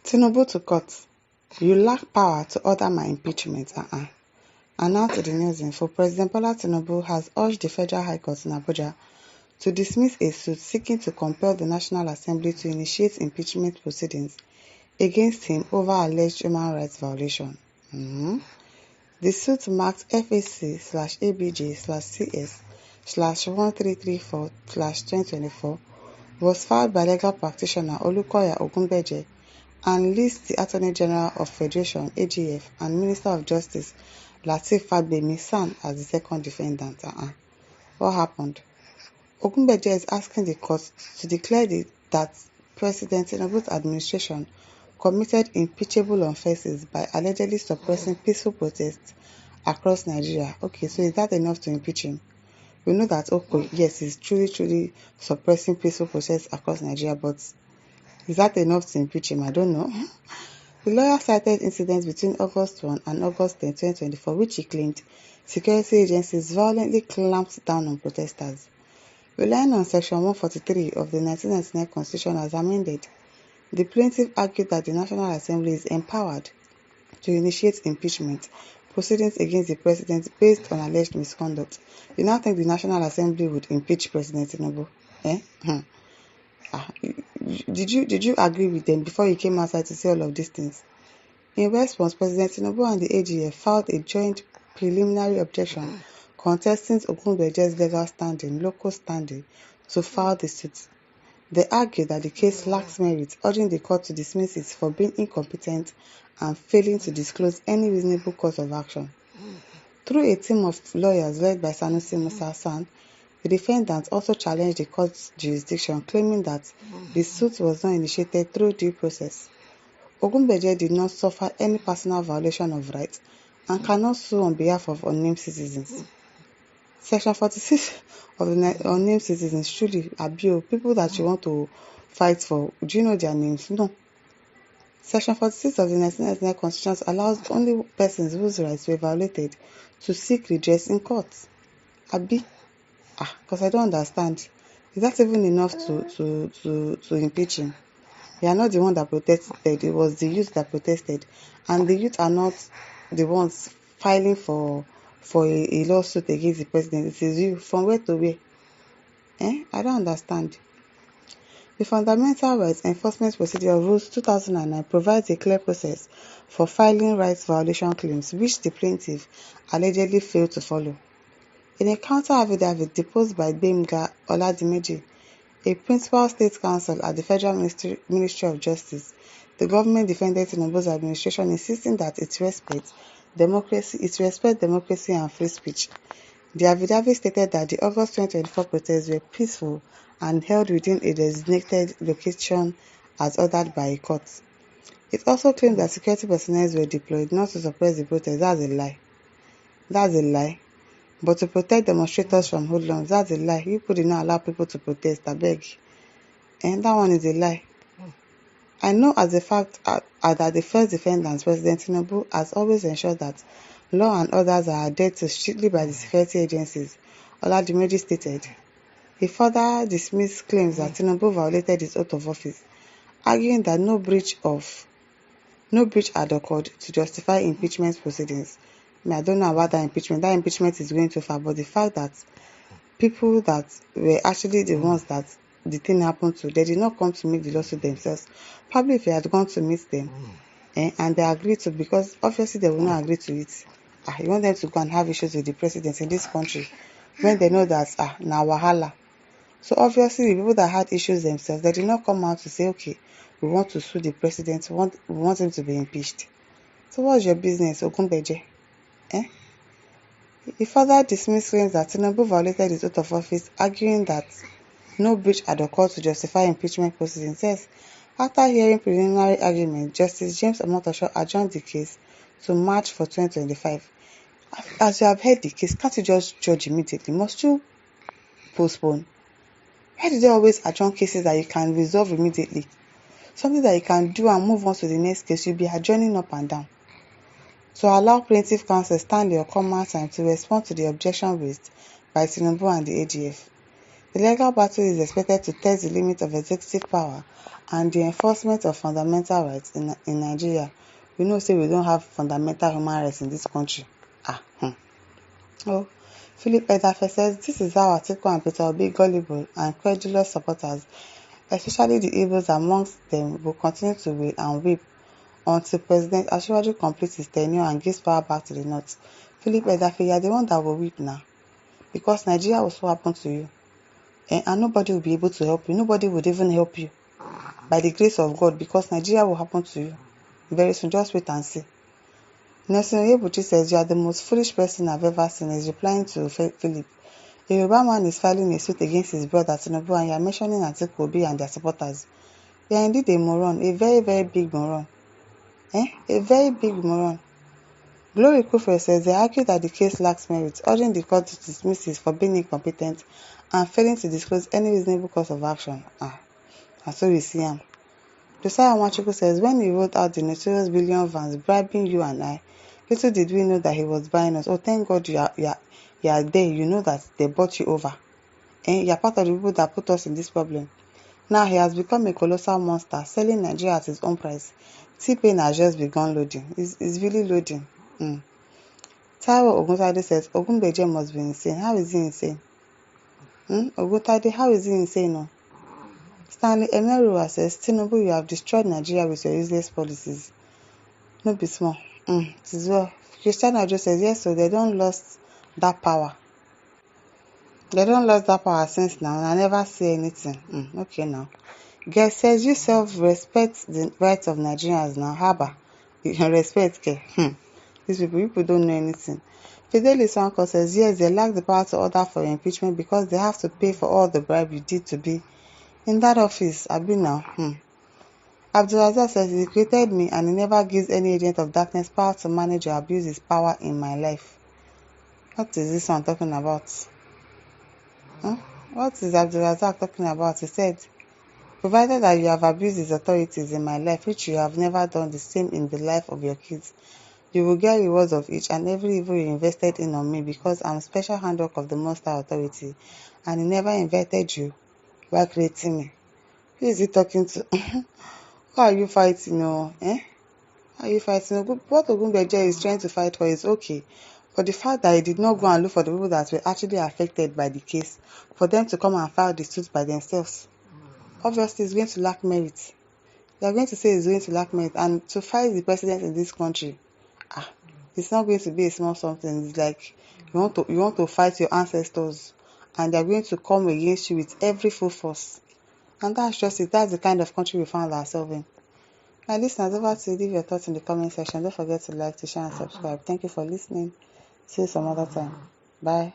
Tinubu to court. You lack power to order my impeachment. And now to the news info. President Bola Tinubu has urged the Federal High Court in Abuja to dismiss a suit seeking to compel the National Assembly to initiate impeachment proceedings against him over alleged human rights violation. The suit marked FAC/ABJ/CS/1334/2024 was filed by legal practitioner Olukoya Ogunbeje and lists the Attorney General of Federation (AGF) and Minister of Justice Lateef Fagbemi San as the second defendant. What happened? Ogunbeje is asking the court to declare that President Tinubu's administration committed impeachable offences by allegedly suppressing peaceful protests across Nigeria. Okay, so is that enough to impeach him? We know that, okay, yes, he's truly suppressing peaceful protests across Nigeria, but is that enough to impeach him? I don't know. The lawyer cited incidents between August 1 and August 10, 2024, which he claimed security agencies violently clamped down on protesters. Relying on Section 143 of the 1999 Constitution as amended, the plaintiff argued that the National Assembly is empowered to initiate impeachment proceedings against the president based on alleged misconduct. You now think the National Assembly would impeach President Tinubu? Did you agree with them before you came outside to say all of these things? In response, President Tinubu and the AGF filed a joint preliminary objection contesting Ogunbeje's local standing to file the suit. They argued that the case lacks merit, urging the court to dismiss it for being incompetent and failing to disclose any reasonable course of action. Through a team of lawyers led by Sanusi Musa San, the defendants also challenged the court's jurisdiction, claiming that the suit was not initiated through due process. Ogunbeje did not suffer any personal violation of rights and cannot sue on behalf of unnamed citizens. Section 46 of the unnamed citizens, truly, people that you want to fight for, do you know their names? No. Section 46 of the 1999 Constitution allows only persons whose rights were violated to seek redress in court. Because I don't understand. Is that even enough to impeach him? They are not the one that protested, it was the youth that protested. And the youth are not the ones filing for a lawsuit against the president. It is you. From where to where? I don't understand. The Fundamental Rights Enforcement Procedure Rules 2009 provides a clear process for filing rights violation claims, which the plaintiff allegedly failed to follow. In a counter-affidavit deposed by Gbemga Oladimeji, a principal state counsel at the Federal Ministry of Justice, the government defended Tinubu's administration, insisting that it respects democracy and free speech. The affidavit stated that the August 2024 protests were peaceful and held within a designated location as ordered by a court. It also claimed that security personnel were deployed not to suppress the protests. That's a lie. But to protect demonstrators from hoodlums, that's a lie. You did not allow people to protest, I beg. And that one is a lie. I know as a fact that the first defendant, President Tinubu, has always ensured that law and orders are adhered to strictly by the security agencies, Oladimeji stated. He further dismissed claims that Tinubu violated his oath of office, arguing that no breach had occurred to justify impeachment proceedings. I don't know about that impeachment is going too far, but the fact that people that were actually the ones that the thing happened to, they did not come to make the lawsuit themselves. Probably if they had gone to meet them and they agreed to, because obviously they will not agree to it. You want them to go and have issues with the president in this country when they know that na wahala. So obviously the people that had issues themselves, they did not come out to say, okay, we want to sue the president, we want him to be impeached. So what's your business, Ogunbeje? He further dismissed claims that Tinubu violated his oath of office, arguing that no breach had occurred to justify impeachment proceedings. Says, after hearing preliminary argument, Justice James Omotosho adjourned the case to March 4, 2025. As you have heard the case, can't you just judge immediately? Must you postpone? Why do they always adjourn cases that you can resolve immediately? Something that you can do and move on to the next case, you'll be adjourning up and down. To allow plaintiff counsel Stanley Okomah time to respond to the objection raised by Tinubu and the AGF. The legal battle is expected to test the limit of executive power and the enforcement of fundamental rights in Nigeria. We know say we don't have fundamental human rights in this country. Oh, Philip Edafe says this is how Atiku and Peter Obi gullible and credulous supporters, especially the Igbos amongst them, will continue to wait and weep until President Asiwaju completes his tenure and gives power back to the North. Philip Edafe, you are the one that will weep now, because Nigeria will so happen to you, and nobody will be able to help you. Nobody would even help you by the grace of God, because Nigeria will happen to you very soon. Just wait and see. Nelson Oyebuchi says, you are the most foolish person I've ever seen. He's replying to Philip. A Yoruba man is filing a suit against his brother Tinubu, and you are mentioning Atiku Obi and their supporters. You are indeed a moron, a very, very big moron. A very big moron. Glory Kufre says they argue that the case lacks merit, urging the court to dismiss it for being incompetent and failing to disclose any reasonable course of action. And so we see him. Josiah Nwachukwu says, when he wrote out the notorious billion vans bribing you and I, little did we know that he was buying us. Oh, thank God you are there. You know that they bought you over. You are part of the people that put us in this problem. Now he has become a colossal monster, selling Nigeria at his own price. T-Pain has just begun loading. He's really loading. Taiwo Oguntade says, Ogunbeje must be insane. How is he insane? Oguntade, how is he insane? No? Stanley Emeruwa says, Tinubu, you have destroyed Nigeria with your useless policies. No be small. It is well. Christian Ajo says, yes, so they don't lost that power. They don't lost that power since now, and I never say anything. Okay now. Guy says, you self-respect the rights of Nigerians now. Haba. You can respect, okay? These people don't know anything. Fidelis Wanko says, yes, they lack the power to order for your impeachment because they have to pay for all the bribe you did to be in that office. Abi now. Abdulrazak says, he created me and he never gives any agent of darkness power to manage or abuse his power in my life. What is this one talking about? What is Abdulrazak talking about? He said, provided that you have abused his authorities in my life, which you have never done the same in the life of your kids, you will get rewards of each and every evil you invested in on me, because I'm special handwork of the Monster Authority, and he never invited you while creating me. Who is he talking to? Who are you fighting? Who are you fighting? What Ogunbeje is trying to fight for is okay, but the fact that he did not go and look for the people that were actually affected by the case, for them to come and file the suit by themselves, obviously it's going to lack merit. They are going to say it's going to lack merit, and to fight the president in this country, it's not going to be a small something. It's like you want to fight your ancestors, and they are going to come against you with every full force. And that's just it. That's the kind of country we found ourselves in. My listeners, over to you. Leave your thoughts in the comment section. Don't forget to like, to share, and subscribe. Thank you for listening. See you some other time. Bye.